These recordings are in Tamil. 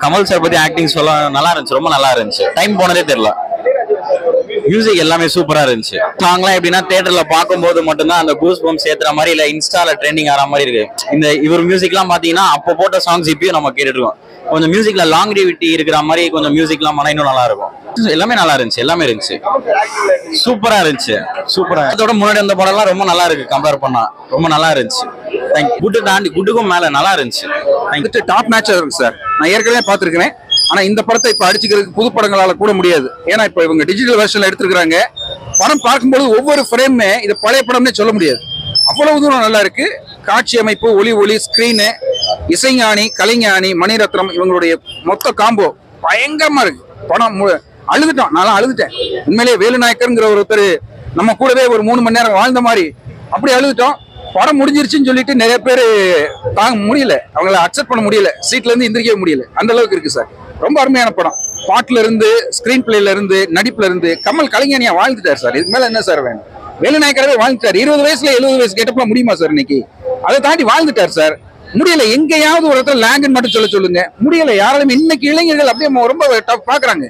கமல் சார் பத்தி ஆக்டிங் சொல்ல நல்லா இருந்துச்சு, ரொம்ப நல்லா இருந்துச்சு. டைம் போனதே தெரியல. மியூசிக் எல்லாமே சூப்பரா இருந்துச்சு. சாங்லாம் எப்படின்னா தியேட்டர்ல பார்க்கும்போது மட்டும்தான் அந்த கூஸ் பம்ப்ஸ் ஏத்துற மாதிரி இல்ல இன்ஸ்டால ட்ரெண்டிங் ஆகிற மாதிரி இருக்கு. இந்த இவர் மியூசிக்லாம் பாத்தீங்கன்னா அப்போ போட்ட சாங்ஸ் இப்பயும் நம்ம கேட்டுட்டு இருக்கோம். கொஞ்சம் மியூசிக்ல லாங்கிவிட்டி இருக்கிற மாதிரி கொஞ்சம் மியூசிக்லாம் பண்ணா இன்னும் நல்லா இருக்கும். எல்லாமே நல்லா இருந்துச்சு, எல்லாமே இருந்துச்சு, சூப்பரா இருந்துச்சு, சூப்பரா. அதோட முன்னாடி வந்த படம்லாம் ரொம்ப நல்லா இருக்கு, கம்பேர் பண்ணா ரொம்ப நல்லா இருந்துச்சு. குட்டு தாண்டி குட்டுக்கும் மேல நல்லா இருந்துச்சு. டாப் மேட்சா இருக்கு சார். நான் ஏற்கனவே பார்த்திருக்கிறேன். ஆனா இந்த படத்தை இப்ப அடிச்சுக்கிறதுக்கு புது படங்களால கூட முடியாது. ஏன்னா இப்ப இவங்க டிஜிட்டல் வெர்ஷன்ல எடுத்துருக்காங்க. படம் பார்க்கும்போது ஒவ்வொரு ஃப்ரேமுமே இது பழைய படம்னே சொல்ல முடியாது, அவ்வளவு தூரம் நல்லா இருக்கு. காட்சி அமைப்பு, ஒளி ஸ்கிரீனு, இசைஞானி, கலைஞானி, மணிரத்னம் இவங்களுடைய மொத்த காம்போ பயங்கரமா இருக்கு. படம் அழுதுட்டோம், நான் அழுதுட்டேன். உண்மையிலேயே வேலுநாயக்கர்ங்கிற ஒருத்தர் நம்ம கூடவே ஒரு 3 மணி நேரம் வாழ்ந்த மாதிரி அப்படி அழுதுட்டோம். படம் முடிஞ்சிருச்சுன்னு சொல்லிட்டு நிறைய பேர் தாங்க முடியல, அவங்கள அக்செப்ட் பண்ண முடியல, சீட்ல இருந்து எந்திரிக்கவே முடியல, அந்த அளவுக்கு இருக்கு சார். ரொம்ப அருமையான படம். பாட்டுல இருந்து, ஸ்கிரீன் பிளேல இருந்து, நடிப்புல இருந்து கமல் கலைஞனியா வாழ்ந்துட்டார் சார். இதுக்கு மேல என்ன சார் வேணும்? வேலுநாயக்கரவே வாழ்ந்துட்டார். 20 வயசுல 70 வயசு கேட்டப்ப முடியுமா சார்? இன்னைக்கு அதை தாண்டி வாழ்ந்துட்டார் சார். முடியல. எங்கேயாவது ஒரு இடத்துல லேங்குன்னு மட்டும் சொல்லுங்க, முடியல யாராலுமே. இன்னைக்கு இளைஞர்கள் அப்படியே ரொம்ப டஃப் பாக்குறாங்க.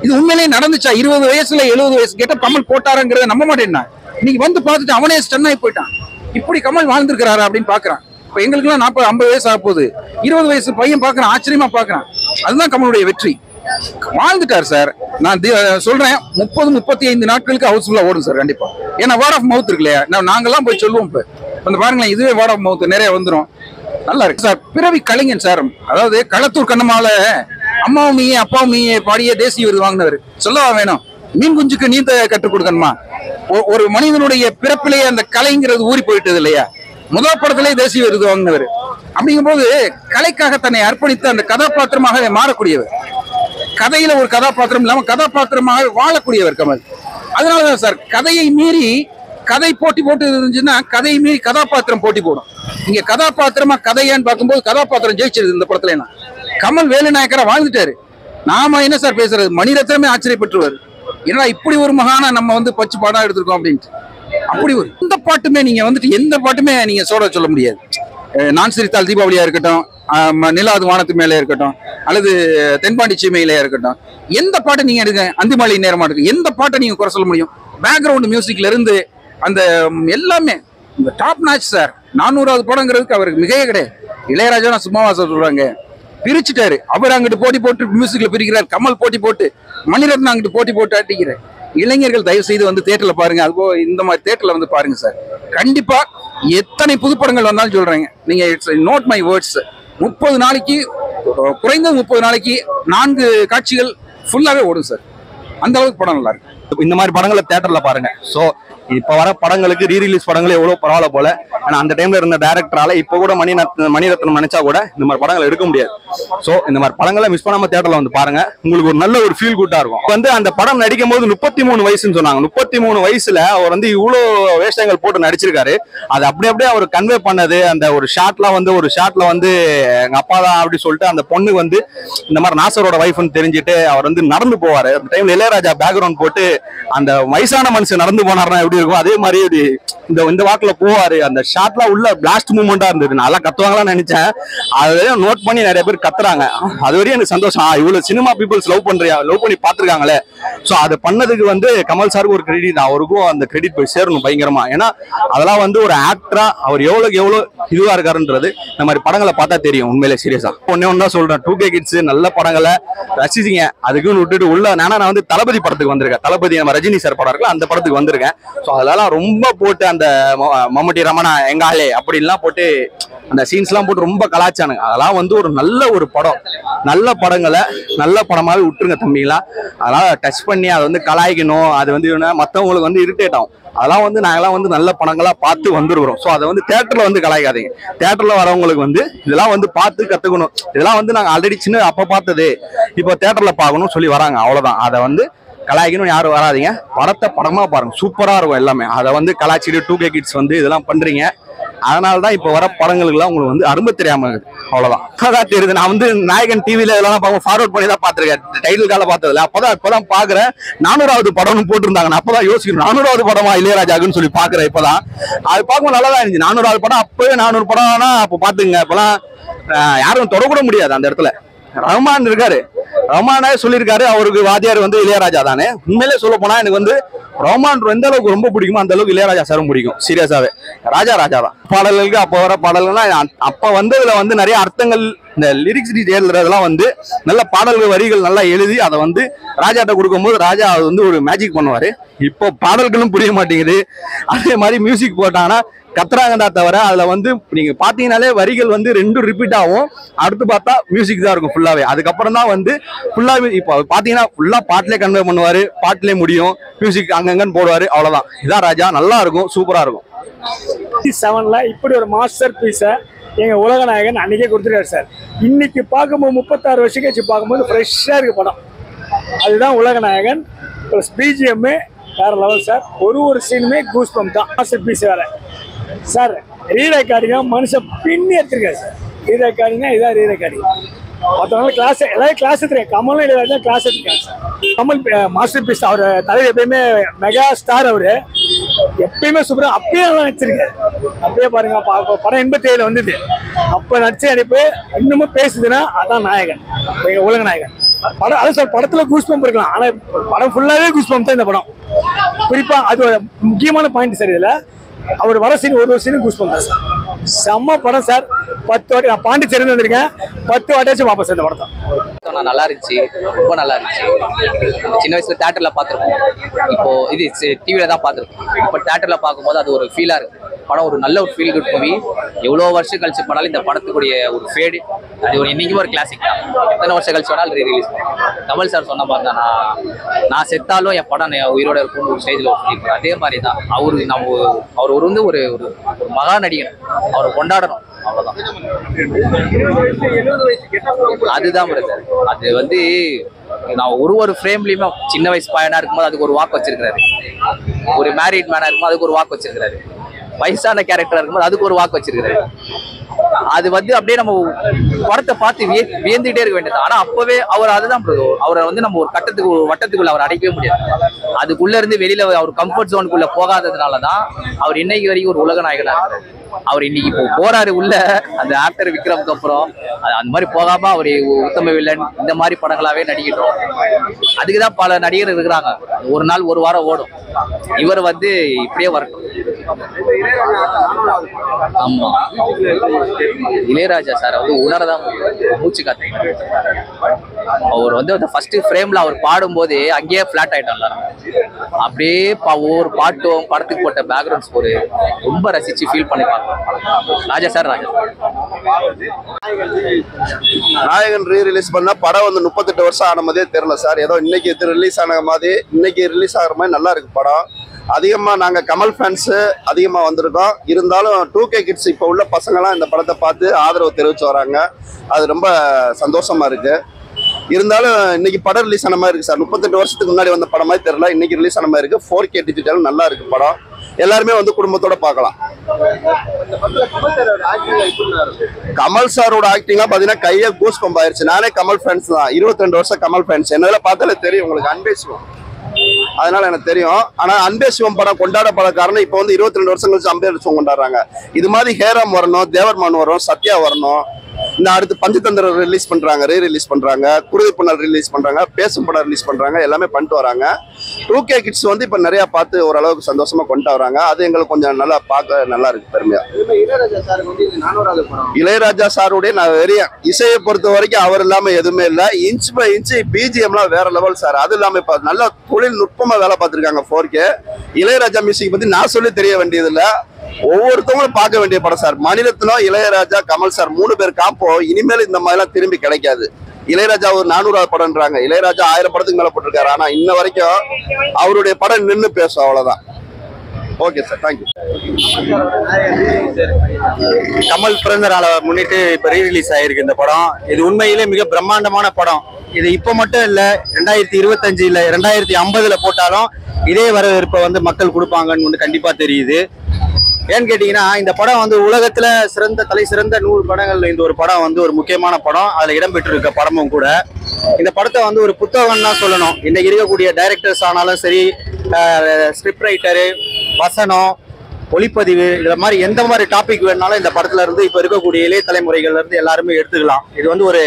இது உண்மையிலேயே நடந்துச்சா? 20 வயசுல 70 வயசு கேட்ட கமல் போட்டாருங்கிறத நம்ப மாட்டேன்னா இன்னைக்கு வந்து பார்த்துட்டு அவனே ஸ்டன் ஆகி போயிட்டான். இப்படி கமல் வாழ்ந்துருக்கிறாரு அப்படின்னு பாக்குறான். இப்ப எங்களுக்குலாம் 40-50 வயசு ஆக போகுது. 20 வயசு பையன் பாக்குறான், ஆச்சரியமா பாக்குறான். அதுதான் கமலுடைய வெற்றி. வாழ்ந்துட்டார் சார். நான் சொல்றேன் 30-35 நாட்களுக்கு ஹவுஸ்ஃபுல்லா ஓடும் சார் கண்டிப்பா. ஏன்னா வேர்ட் ஆஃப் மவுத் இருக்கு இல்லையா, நாங்கெல்லாம் போய் சொல்லுவோம். இப்ப வந்து பாருங்களேன், இதுவே வேர்ட் ஆஃப் மவுத் நிறைய வந்துடும். நல்லா இருக்கு சார். பிறவி கலைஞன் சார். அதாவது களத்தூர் கண்ணமால அம்மாவும் நீயே அப்பாவும் நீயே பாடிய தேசிய விருது வாங்கினவர். சொல்லவா வேணும்? மீன் குஞ்சுக்கு நீந்த கற்றுக் கொடுக்கணுமா? ஒரு மனிதனுடைய பிறப்பிலேயே அந்த கலைங்கிறது ஊறி போயிட்டது இல்லையா? முதல் படத்திலே தேசிய விருது வாங்கினவர். அப்படிங்கும் போது கலைக்காக தன்னை அர்ப்பணித்து அந்த கதாபாத்திரமாக மாறக்கூடியவர். கதையில ஒரு கதாபாத்திரம் இல்லாம கதாபாத்திரமாக வாழக்கூடியவர் கமல். அதனாலதான் சார் கதையை மீறி கதை போட்டி போட்டு இருந்துச்சுன்னா கதையை மீறி கதாபாத்திரம் போட்டி போடும். இங்க கதாபாத்திரமா கதையான்னு பார்க்கும்போது கதாபாத்திரம் ஜெயிச்சிருது இந்த படத்துல. கமல் வேலுநாயக்கரா வாழ்ந்துட்டாரு. நாம என்ன சார் பேசுறது? மணிரத்னமே ஆச்சரியப்பட்டுருவாரு, ஏன்னா இப்படி ஒரு மகான நம்ம வந்து பச்சு பாடம் எடுத்திருக்கோம் அப்படின்ட்டு. அப்படி ஒரு எந்த பாட்டுமே நீங்க வந்துட்டு எந்த பாட்டுமே நீங்க சொல்ல முடியாது. நான் சிரித்தால் தீபாவளியா இருக்கட்டும், நிலாது வானத்து மேலே இருக்கட்டும், அல்லது தென்பாண்டி சீமையிலேயே இருக்கட்டும், எந்த பாட்டை நீங்க எடுங்க, அந்திமாலை நேரமா இருக்கு, எந்த பாட்டை நீங்க குறை சொல்ல முடியும்? பேக்ரவுண்ட் மியூசிக்ல இருந்து அந்த எல்லாமே டாப் நாச் சார். 400வது படங்கிறதுக்கு அவருக்கு மிகையே கிடையாது. இளையராஜா சும்மாவா சொல்றாங்க, பிரிச்சுட்டாரு. அவர் அங்கிட்டு போட்டி போட்டு மியூசிக்ல பிரிக்கிறார், கமல் போட்டி போட்டு, மணிரத்னம் அங்கிட்டு போட்டி போட்டு அட்டிக்கிறார். இளைஞர்கள் தயவு செய்து வந்து தியேட்டர்ல பாருங்க. அதுபோக இந்த மாதிரி தியேட்டர்ல வந்து பாருங்க சார். கண்டிப்பா எத்தனை புதுப்படங்கள் வந்தாலும் சொல்றேங்க, நீங்க நோட் மை வேர்ட்ஸ். 30 நாளைக்கு குறைந்தது 30 நாளைக்கு 4 காட்சிகள் ஃபுல்லாவே ஓடும் சார். அந்த அளவுக்கு படம் நல்லா இருக்கு. இந்த மாதிரி படங்களை தியேட்டர்ல பாருங்க. சோ இப்ப வர படங்களுக்கு ரீரிலீஸ் படங்களே எவ்வளவு பரவாயில்ல போல. ஆனா அந்த டைம்ல இருந்த டைரக்டரால இப்ப கூட மணிரத்னம் நினைச்சா கூட இந்த மாதிரி படங்களை எடுக்க முடியாது. சோ இந்த மாதிரி படங்களை மிஸ் பண்ணாம தியேட்டர்ல வந்து பாருங்க, உங்களுக்கு ஒரு நல்ல ஒரு ஃபீல் குட்டா இருக்கும். வந்து அந்த படம் நடிக்கும் போது 33 வயசுன்னு சொன்னாங்க. 33 வயசுல அவர் வந்து இவ்வளவு வேஷங்கள் போட்டு நடிச்சிருக்காரு. அது அப்படியே அவர் கன்வே பண்ணது. அந்த ஒரு ஷாட்ல வந்து எங்க அப்பா தான் அப்படி சொல்லிட்டு அந்த பொண்ணு வந்து இந்த மாதிரி நாசரோட வைஃப்னு தெரிஞ்சுட்டு அவர் வந்து நடந்து போவாரு. அந்த டைம்ல இளையராஜா பேக்ரவுண்ட் போட்டு அந்த வயசான மனுஷன் நடந்து போனாருன்னா எப்படி இருக்கும், அதே மாதிரி இந்த வாக்குல போவாரு. அந்த ஷாட்லாம் உள்ள பிளாஸ்ட் மூமெண்டா இருந்தது. நல்லா கத்துவாங்களான்னு நினைச்சேன். அதை நோட் பண்ணி நிறைய பேர் கத்துறாங்க. அது வரையும் எனக்கு சந்தோஷம். இவ்வளவு சினிமா பீப்புள்ஸ் லவ் பண்ணி பாத்துருக்காங்களே. சோ அதை பண்ணதுக்கு வந்து கமல் சாருக்கு ஒரு கிரெடிட், அவருக்கும் அந்த கிரெடிட் போய் சேரணும் பயங்கரமா. ஏன்னா அதெல்லாம் வந்து ஒரு ஆக்டரா அவர் எவ்வளவு இதுவா இருக்காருன்றது இந்த மாதிரி படங்களை பார்த்தா தெரியும். உண்மையிலே சீரியஸா ஒன்னு தான் சொல்றேன், 2K கிட்ஸ் நல்ல படங்களை ரசிச்சிங்க. அதுக்குன்னு விட்டுட்டு உள்ள நான் வந்து தளபதி படத்துக்கு வந்திருக்கேன். தளபதி நம்ம ரஜினி சார் படம் இருக்குல்ல, அந்த படத்துக்கு வந்திருக்கேன். ஸோ அதெல்லாம் ரொம்ப போட்டு அந்த மம்முட்டி ரமணா எங்காலே அப்படின்லாம் போட்டு அந்த சீன்ஸ் எல்லாம் போட்டு ரொம்ப கலாச்சானுங்க. அதெல்லாம் வந்து ஒரு நல்ல ஒரு படம். நல்ல படங்களை நல்ல படமாவே விட்டுருங்க தம்பிங்களா. அதெல்லாம் டச் பண்ணி அதை வந்து கலாய்க்கணும், அது வந்து மற்றவங்களுக்கு வந்து இரிட்டேட் ஆகும். அதெல்லாம் வந்து நாங்கெல்லாம் வந்து நல்ல படங்களா பார்த்து வந்துருக்கிறோம். ஸோ அதை வந்து தியேட்டர்ல வந்து கலாய்க்காதீங்க. தியேட்டர்ல வரவங்களுக்கு வந்து இதெல்லாம் வந்து பார்த்து கத்துக்கணும். இதெல்லாம் வந்து நாங்கள் ஆல்ரெடி சின்ன அப்ப பார்த்தது இப்போ தியேட்டர்ல பார்க்கணும்னு சொல்லி வராங்க, அவ்வளவுதான். அதை வந்து கலாய்க்கணும் யாரும் வராதிங்க. படத்தை படமா பாருங்க, சூப்பரா இருக்கும் எல்லாமே. அதை வந்து கலாய்ச்சிட்டு 2K கிட்ஸ் வந்து இதெல்லாம் பண்றீங்க. அதனாலதான் இப்ப வர படங்களுக்குலாம் உங்களுக்கு வந்து அருமை தெரியாம இருக்குது, அவ்வளவுதான். அதான் தெரியுது. நான் வந்து நாயகன் டிவில இதெல்லாம் ஃபார்வர்ட் பண்ணி தான் பாத்துருக்கேன். டைட்டில் கால பார்த்ததுல இப்பதான் பாக்குறேன். 400வது படம்னு போட்டிருந்தாங்க. நான் அப்பதான் யோசிக்கிறேன், 400வது படமா இளையராஜாக்குன்னு சொல்லி பாக்குறேன். இப்பதான் அது பார்க்கும்போது நல்லாதான் இருந்துச்சு. 400வது படம் அப்பவே 400 படம்னா அப்ப பாத்துங்க. இப்பெல்லாம் யாரும் தொடக்கூட முடியாது அந்த இடத்துல. ரஹ்மான் இருக்காரு, ரஹ்மானே சொல்லியிருக்காரு அவருக்கு வாத்தியார் வந்து இளையராஜா தானே. உண்மையிலே சொல்ல போனா எனக்கு வந்து ரஹ்மான் எந்த அளவுக்கு ரொம்ப பிடிக்குமோ அந்த அளவுக்கு இளையராஜா சாரும் பிடிக்கும். சீரியஸாவே ராஜா தான். பாடல்களுக்கு அப்போ வர பாடல்கள்லாம் அப்ப வந்து இதுல வந்து நிறைய அர்த்தங்கள், இந்த லிரிக்ஸ் எழுதுறதெல்லாம் வந்து நல்ல பாடல்கள் வரிகள் நல்லா எழுதி அதை வந்து ராஜாட்ட கொடுக்கும்போது ராஜா அது வந்து ஒரு மேஜிக் பண்ணுவாரு. இப்போ பாடல்களும் புரிய மாட்டேங்குது. அதே மாதிரி மியூசிக் போட்டாங்கன்னா கத்துறாங்கடா தவிர அதுல வந்து நீங்க பாத்தீங்கன்னாலே வரிகள் வந்து ரெண்டும் ரிப்பீட் ஆகும். அடுத்து பார்த்தா மியூசிக் தான் இருக்கும் ஃபுல்லாவே. அதுக்கப்புறம் தான் வந்து ஃபுல்லாவே இப்போ பாத்தீங்கன்னா ஃபுல்லா பாட்டிலே கன்வே பண்ணுவாரு, பாட்டிலே முடியும், மியூசிக் அங்கங்கன்னு போடுவாரு, அவ்வளவுதான். இதான் ராஜா. நல்லா இருக்கும், சூப்பரா இருக்கும். 7ல இப்படி ஒரு மாஸ்டர் பீஸை எங்க உலகநாயகன் அன்னைக்கே கொடுத்துருக்காரு சார். இன்னைக்கு பார்க்கும்போது 36 வருஷம் கழிச்சு பார்க்கும்போது ஃப்ரெஷ்ஷா இருக்கு படம். அதுதான் உலகநாயகன். ப்ளஸ் பிஜிஎம் வேற லெவல் சார். ஒரு சீனுமே கூஸ் பம்ப் தான். மாஸ்டர் பீஸ் வேற சார். ரீரெக்கார்டிங்கா மனுஷன் பின்னி எடுத்திருக்காரு சார். ரீரெக்கார்டிங்கா இதான் ரீரெக்கார்டிங். மற்றவங்க கிளாஸ் எல்லாரும் கிளாஸ் எடுத்துருக்கேன். கமலும் இளையராஜா கிளாஸ் எடுத்துருக்காங்க சார். Kamal masterpiece. அவர் தலைவர் எப்பயுமே மெகா ஸ்டார். அவரு எப்பயுமே சூப்பரா அப்பயே நல்லா நடிச்சிருக்காரு. அப்பயே பாருங்க படம் 87 வந்தது. அப்ப நடிச்ச நடிப்பு இன்னமும் பேசுதுன்னா அதான் நாயகன், எங்க உலக நாயகன். படம் அது சார். படத்துல கூஸ் பம்ப் இருக்கலாம், ஆனா படம் ஃபுல்லாவே கூஸ் பம்ப் தான் இந்த படம். குறிப்பா அது ஒரு முக்கியமான பாயிண்ட் சார். இதுல அவர் வர சீன் ஒரு சீனும் கூஸ் பம்ப் தான் சார். செம்ம படம் சார். 10 வாட்டி நான் பாண்டிச்சேரியில வந்திருக்கேன். 10 வாட்டியாச்சும் வாபஸ் இந்த படத்தை. நல்லா இருந்துச்சு, ரொம்ப நல்லா இருந்துச்சு. சின்ன வயசுல தியேட்டர்ல பார்த்துருக்கோம், இப்போ இது டிவியில தான் பார்த்துருக்கோம். இப்போ தியேட்டர்ல பார்க்கும்போது அது ஒரு ஃபீலா இருக்கு. படம் ஒரு நல்ல ஒரு ஃபீல் குட் மூவி. எவ்வளோ வருஷம் கழிச்சு பண்ணாலும் இந்த படத்துக்குரிய ஒரு ஃபேடு அது ஒரு இன்னைக்குமே ஒரு கிளாசிக் தான். எத்தனை வருஷம் கழிச்சு வேணாலும் ரீரிலீஸ் பண்ணுவோம். கமல் சார் சொன்ன மாதிரி தான், நான் செத்தாலும் என் படம் உயிரோட இருக்கும்னு ஒரு ஸ்டேஜில் சொல்லியிருப்பார். அதே மாதிரி தான் அவர் வந்து ஒரு மகா நடிகர். அவரை கொண்டாடணும், அவ்வளோதான். அதுதான் பிரதர். அது வந்து நான் ஒரு ஃப்ரேம்லயுமே சின்ன வயசு பையனா இருக்கும்போது அதுக்கு ஒரு வாக்கு வச்சிருக்கிறாரு. ஒரு மேரிட் மேனா இருக்கும்போது அதுக்கு ஒரு வாக்கு வச்சிருக்கிறாரு. வயசான கேரக்டரா இருக்கும்போது அதுக்கு ஒரு வாக்கு வச்சிருக்கிறாரு. அது வந்து அப்படியே நம்ம படத்தை பார்த்து வியந்துகிட்டே இருக்க வேண்டியது. ஆனா அப்பவே அவர் அதுதான் அவரை வந்து நம்ம ஒரு வட்டத்துக்குள்ள அவர் அடைக்கவே முடியாது. அதுக்குள்ள இருந்து வெளியில அவர் கம்ஃபர்ட் ஜோனுக்குள்ள போகாததுனாலதான் அவர் இன்னைக்கு வரைக்கும் ஒரு உலக நாயகனா இருக்காரு. அவர் இன்னைக்கு இப்போ போறாரு உள்ள அந்த ஆக்டர் விக்ரமுக்கு அப்புறம் அந்த மாதிரி போகாம அவர் உத்தம வில்லன் இந்த மாதிரி படங்களாவே நடிக்கட்டும். அதுக்குதான் பல நடிகர் இருக்கிறாங்க. ஒரு நாள் ஒரு வாரம் ஓடும். இவர் வந்து இப்படியே வரட்டும். ஆமா, இளையராஜா சார் வந்து உணரதான் மூச்சு காத்து. அவர் வந்து அந்த ஃபர்ஸ்ட் ஃப்ரேம்ல அவர் பாடும் போது அங்கேயே பிளாட் ஆயிட்டாங்க. அப்படியே ஒவ்வொரு பாட்டும் படத்துக்கு போட்ட பேக்ரவுண்ட் ஸ்கோர் ரொம்ப ரசிச்சு ஃபீல் பண்ணி பார்க்கலாம். ராஜா சார். நாயகன் ரீரிலீஸ் பண்ண படம் வந்து 38 வருஷம் ஆன மாதிரியே தெரியல சார். ஏதோ இன்னைக்கு ரிலீஸ் ஆன மாதிரி, இன்னைக்கு ரிலீஸ் ஆகிற மாதிரி நல்லா இருக்கு படம். அதிகமாக நாங்கள் கமல் ஃபேன்ஸு அதிகமாக வந்திருக்கோம். இருந்தாலும் 2K கிட்ஸ் இப்போ உள்ள பசங்களாம் இந்த படத்தை பார்த்து ஆதரவு தெரிவித்து வராங்க. அது ரொம்ப சந்தோஷமா இருக்கு. இருந்தாலும் இன்னைக்கு படம் ரிலீஸ் ஆன மாதிரி இருக்கு சார். 38 வருஷத்துக்கு முன்னாடி வந்த படம் மாதிரி தெரியல, இன்னைக்கு ரிலீஸ் ஆன மாதிரி இருக்கு. 4K டிஜிட்டல் நல்லா இருக்கு படம். எல்லாருமே வந்து குடும்பத்தோட பார்க்கலாம். கமல் சாரோட ஆக்டிங்லாம் பாத்தீங்கன்னா கையை கூஸ் பம்ப் ஆயிருச்சு. நானே கமல் ஃபேன்ஸ் தான், 22 வருஷம் கமல் ஃபேன்ஸ். என்னதெல்லாம் பார்த்தாலே தெரியும் உங்களுக்கு. அன்பே சிவம், அதனால எனக்கு தெரியும். ஆனா அன்பே சிவம் படம் கொண்டாடப்பட காரணம் இப்போ வந்து 22 வருஷம் கழிச்சு அன்பே சிவம் கொண்டாடுறாங்க. இது மாதிரி ஹேராம் வரணும், தேவர்மான் வரும், சத்யா வரணும். இந்த அடுத்து பஞ்சதந்திரம் ரிலீஸ் பண்றாங்க, ரீரிலீஸ் பண்றாங்க, குருதி புனல் ரிலீஸ் பண்றாங்க, பேசும் படம் ரிலீஸ் பண்றாங்க, எல்லாமே பண்ணிட்டு வராங்க. 2K கிட்ஸ் வந்து இப்ப நிறைய பார்த்து ஓரளவுக்கு சந்தோஷமா கொண்டு வராங்க. அது எங்களுக்கு கொஞ்சம் நல்லா பார்க்க நல்லா இருக்கு, பெருமையா. இளையராஜா சாருடைய நான் வெறிய இசையை பொறுத்த வரைக்கும் அவர் இல்லாம எதுவுமே இல்லை. இன்ச் பை இன்ச் பிஜிஎம்லாம் வேற லெவல் சார். அது இல்லாம இப்ப நல்ல தொழில்நுட்பமா வேலை பார்த்திருக்காங்க 4K. இளையராஜா மியூசிக் பத்தி நான் சொல்லி தெரிய வேண்டியது இல்லை, ஒவ்வொருத்தவங்களும் பார்க்க வேண்டிய படம் சார். மணிரத்னம், இளையராஜா, கமல் சார் 3 பேர் காப்போ இனிமேல் இந்த மாதிரிலாம் திரும்பி கிடைக்காது. இளையராஜா ஒரு 400வது படம்ன்றாங்க. இளையராஜா 1000 படத்துக்கு மேல போட்டிருக்காரு. ஆனா இன்ன வரைக்கும் அவருடைய படம் நின்று பேசும், அவ்வளவுதான். Okay sir, thank you. கமல் பிறந்த நாளை முன்னிட்டு இப்ப ரீரிலீஸ் ஆயிருக்கு இந்த படம். இது உண்மையிலே மிக பிரம்மாண்டமான படம். இது இப்ப மட்டும் இல்ல, 2025 இல்ல 2050ல போட்டாலும் இதே வரவேற்பை வந்து மக்கள் கொடுப்பாங்கன்னு கண்டிப்பா தெரியுது. ஏன்னு கேட்டீங்கன்னா இந்த படம் வந்து உலகத்துல தலை சிறந்த 100 படங்கள்ல இந்த ஒரு படம் வந்து ஒரு முக்கியமான படம். அதுல இடம்பெற்று இருக்க படமும் கூட. இந்த படத்தை வந்து ஒரு புத்தகம் தான் சொல்லணும். இன்னைக்கு இருக்கக்கூடிய டைரக்டர்ஸ் ஆனாலும் சரி, ஸ்கிரிப்ட் ரைட்டரு, வசனம், ஒளிப்பதிவு, இந்த மாதிரி எந்த மாதிரி டாபிக் வேணாலும் இந்த படத்துல இருந்து இப்ப இருக்கக்கூடிய இளைய தலைமுறைகள்ல இருந்து எல்லாருமே எடுத்துக்கலாம். இது வந்து ஒரு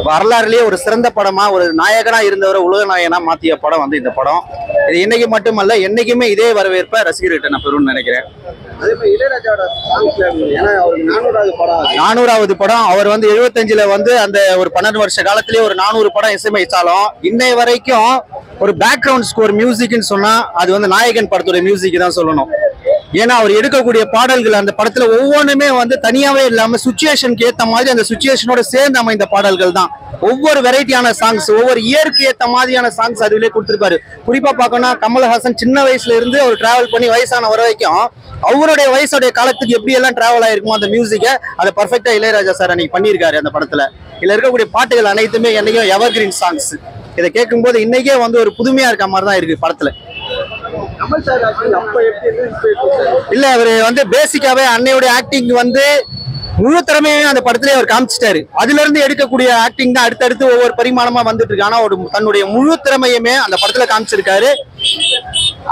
வரலாறுலயே ஒரு சிறந்த படமா, ஒரு நாயகனா இருந்தவரை உலக நாயகனா மாத்திய படம் வந்து இந்த படம். இது இன்னைக்கு மட்டுமல்ல, என்னைக்குமே இதே வரவேற்பை ரசிகர்கிட்ட நான் பெறும்னு நினைக்கிறேன். அதே மாதிரி இளையராஜாவோட சாங்ஸ்ல ஏன்னா அவருக்கு 400வது படம் 400வது படம். அவர் வந்து 75ல வந்து அந்த ஒரு 12 வருஷ காலத்திலேயே ஒரு 400 படம் இசையமைச்சாலும் இன்னை வரைக்கும் ஒரு பேக்ரவுண்ட் ஸ்கோர் மியூசிக்னு சொன்னா அது வந்து நாயகன் படத்தோட மியூசிக் தான் சொல்லணும். ஏன்னா அவர் எடுக்கக்கூடிய பாடல்கள் அந்த படத்துல ஒவ்வொன்றுமே வந்து தனியாவே இல்லாம சுச்சுவேஷனுக்கு ஏத்த மாதிரி அந்த சுச்சுவேஷனோட சேர்ந்து அமைந்த பாடல்கள் தான். ஒவ்வொரு வெரைட்டியான சாங்ஸ், ஒவ்வொரு இயற்கை ஏற்ற மாதிரியான சாங்ஸ் அதுலயே கொடுத்துருப்பாரு. குறிப்பா பார்க்கணும்னா கமல்ஹாசன் சின்ன வயசுல இருந்து அவர் டிராவல் பண்ணி வயசான வர வரைக்கும் அவருடைய வயசுடைய காலத்துக்கு எப்படி எல்லாம் டிராவல் ஆயிருக்குமோ அந்த மியூசிக்கை அதை பர்ஃபெக்டா இளையராஜா சார் அன்னைக்கு பண்ணியிருக்காரு அந்த படத்துல. இதுல இருக்கக்கூடிய பாட்டுகள் அனைத்துமே என்னைக்கும் எவர்கிரீன் சாங்ஸ். இதை கேட்கும்போது இன்னைக்கே வந்து ஒரு புதுமையா இருக்க மாதிரி தான் இருக்கு படத்துல. கமல் சார் அப்ப எப்படி இல்ல, அவரு வந்து பேசிக்காவே அன்னையோட ஆக்டிங் வந்து முழு திறமையுமே அந்த படத்திலே அவர் காமிச்சிட்டாரு. அதுல இருந்து எடுக்கக்கூடிய ஆக்டிங் தான் அடுத்தடுத்து ஒவ்வொரு பரிமாணமா வந்துட்டு இருக்கு. ஆனா ஒரு தன்னுடைய முழு திறமையுமே அந்த படத்துல காமிச்சிருக்காரு.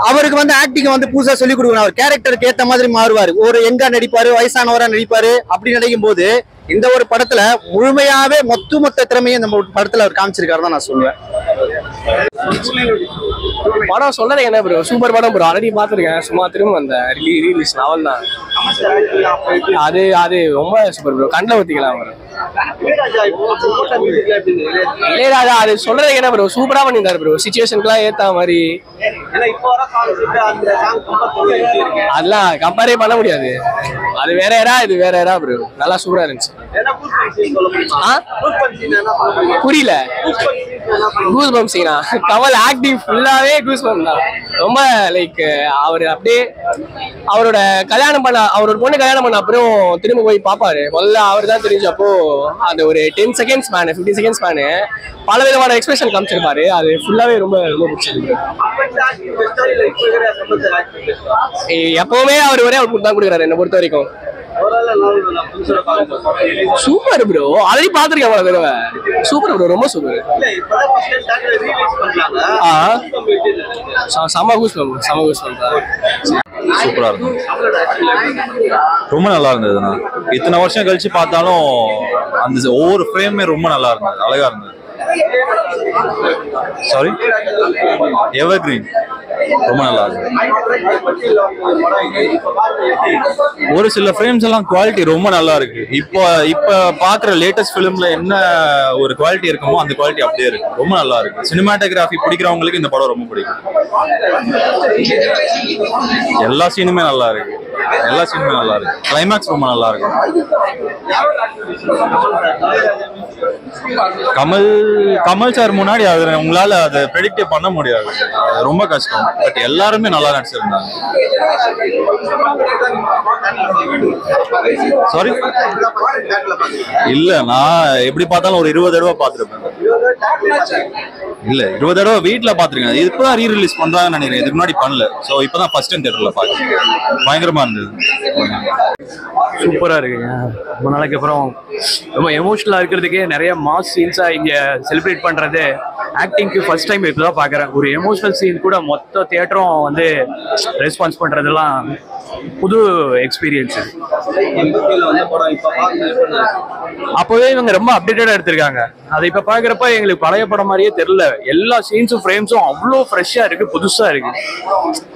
அவருக்கு வந்து ஆக்டிங் வந்து புதுசா சொல்லி கொடுக்கணும். அவர் கேரக்டருக்கு ஏத்த மாதிரி மாறுவாரு. ஒரு எங்கா நடிப்பாரு, வயசானவரா நடிப்பாரு. அப்படி நடிக்கும் போது இந்த ஒரு படத்துல முழுமையாவே மொத்த திறமையை இந்த படத்துல அவர் காமிச்சிருக்காரு தான் நான் சொல்லுவேன். படம் சொல்றது என்ன ப்ரோ, சூப்பர் படம் ப்ரோ. ஆல்ரெடி பார்த்துருக்கேன், சும்மா திரும்ப அந்த ரீலீஸ் நாவல் தான் அது. அது ரொம்ப சூப்பர் ப்ரோ, கண்ணில் ஊற்றிக்கலாம் ப்ரோ. இளையராஜா அது சொல்றது என்ன ப்ரோ, சூப்பரா பண்ணியிருந்தாரு ப்ரோ, சிச்சுவேஷனுக்குலாம் ஏற்ற மாதிரி. அதெல்லாம் கம்பேரே பண்ண முடியாது. அது வேற ஏரா, இது வேற ஏரா ப்ரோ. நல்லா சூப்பரா இருந்துச்சு. புரியல. கூஸ் பம்ப் சீனா, கமல் ஆக்டிங் ஃபுல்லாவே கூஸ் பம்ப் தான். ரொம்ப லைக் அவர் அப்படியே அவரோட கல்யாணம் பண்ண, அவரோட பொண்ணு கல்யாணம் பண்ண அப்புறம் திரும்ப போய் பார்ப்பாரு. முதல்ல அவர் தான் தெரிஞ்சப்போ அந்த ஒரு 10 செகண்ட்ஸ் மேனு 15 செகண்ட்ஸ் மேனு பல விதமான எக்ஸ்பிரஷன் காமிச்சிருப்பாரு. அது ஃபுல்லாவே ரொம்ப ரொம்ப பிடிச்சிருக்கு. எப்பவுமே அவர் ஒரே அவுட்புட் தான் கொடுக்குறாரு என்னை பொறுத்த வரைக்கும். சூப்பர் ப்ரோ, ஆல்ரெடி பாத்துருக்கேன் அவ்வளவு தடவை. சூப்பர் ப்ரோ, ரொம்ப சூப்பர். சம கூஸ் பம்ப், சம கூஸ் பம்ப். சூப்பரா இருக்கும், ரொம்ப நல்லா இருந்ததுண்ணா. இத்தனை வருஷம் கழிச்சு பார்த்தாலும் அந்த ஒவ்வொரு ஃப்ரேமே ரொம்ப நல்லா இருந்தது, அழகா இருந்தது. சாரி, எவர்கிரீன் ரொம்ப நல்லா இருக்கு. ஒரு சில ஃப்ரேம்ஸ் எல்லாம் குவாலிட்டி ரொம்ப நல்லா இருக்கு. இப்ப பாக்குற லேட்டஸ்ட் ஃபிலிம்ல என்ன ஒரு குவாலிட்டி இருக்குமோ அந்த குவாலிட்டி அப்படியே இருக்கு. ரொம்ப நல்லா இருக்கு. சினிமாட்டோகிராஃபி பிடிக்கிறவங்களுக்கு இந்த படம் ரொம்ப பிடிக்கும். எல்லா சீனுமே நல்லா இருக்கு, எல்லா சீனுமே நல்லா இருக்கு. கிளைமேக்ஸ் ரொம்ப நல்லா இருக்கு. கமல் சார் முன்னாடி அது உங்களால அதை ப்ரெடிக்டே பண்ண முடியாது, ரொம்ப கஷ்டம். பட் எல்லாருமே நல்லா நடிச்சிருந்தாங்க. சாரி, இல்ல நான் எப்படி பார்த்தாலும் ஒரு 20 தடவை பார்த்துருப்பேன். இல்ல 20 தடவை வீட்டுல பாத்துருக்கேன். இப்பதான் ரீ ரிலீஸ் பண்றாங்கன்னு நினைக்கிறேன், இதுக்கு முன்னாடி பண்ணல. சோ இப்பதான் ஃபர்ஸ்ட் டைம் தியேட்டர்ல பாக்குறேன். பயங்கரமா இருந்தது, சூப்பரா இருக்குங்க. ரொம்ப நாளைக்கு அப்புறம் ரொம்ப எமோஷனலா இருக்கிறதுக்கே நிறைய மாஸ் சீன்ஸா இங்க செலிப்ரேட் பண்றது. ஆக்டிங்க்கு ஃபர்ஸ்ட் டைம் இப்பதான் பாக்குறேன். ஒரு எமோஷனல் சீன் கூட மொத்த தியேட்டரும் வந்து ரெஸ்பான்ஸ் பண்றதெல்லாம் புது எக்ஸ்பீரியன்ஸ். அப்பவே இவங்க ரொம்ப அப்டேட்டடா எடுத்திருக்காங்க. அதை இப்ப பாக்குறப்ப எங்களுக்கு பழைய படம் மாதிரியே தெரியல. எல்லா சீன்ஸும் ஃப்ரேம்ஸும் அவ்வளோ ஃப்ரெஷ்ஷா இருக்கு, புதுசா இருக்கு.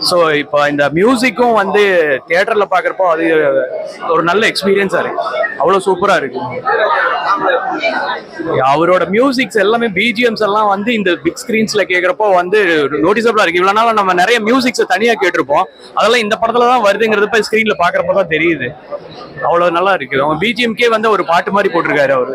ஸோ இப்போ இந்த மியூசிக்கும் வந்து தியேட்டர்ல பாக்குறப்போ அது ஒரு நல்ல எக்ஸ்பீரியன்ஸா இருக்கு. அவ்வளோ சூப்பரா இருக்கு. அவரோட மியூசிக்ஸ் எல்லாமே பிஜிஎம்ஸ் எல்லாம் வந்து இந்த பிக் ஸ்கிரீன்ஸ்ல கேட்கறப்போ வந்து நோட்டிசபிளா இருக்கு. இவ்வளவு நாள் நம்ம நிறைய மியூசிக்ஸ் தனியா கேட்டிருப்போம், அதெல்லாம் இந்த படத்துல தான் வருதுங்கிறது போய் ஸ்கிரீன்ல பாக்குறப்போ தான் தெரியுது. அவ்வளவு நல்லா இருக்கு. அவங்க பிஜிஎம்கே வந்து ஒரு பாட்டு மாதிரி போட்டிருக்காரு அவரு.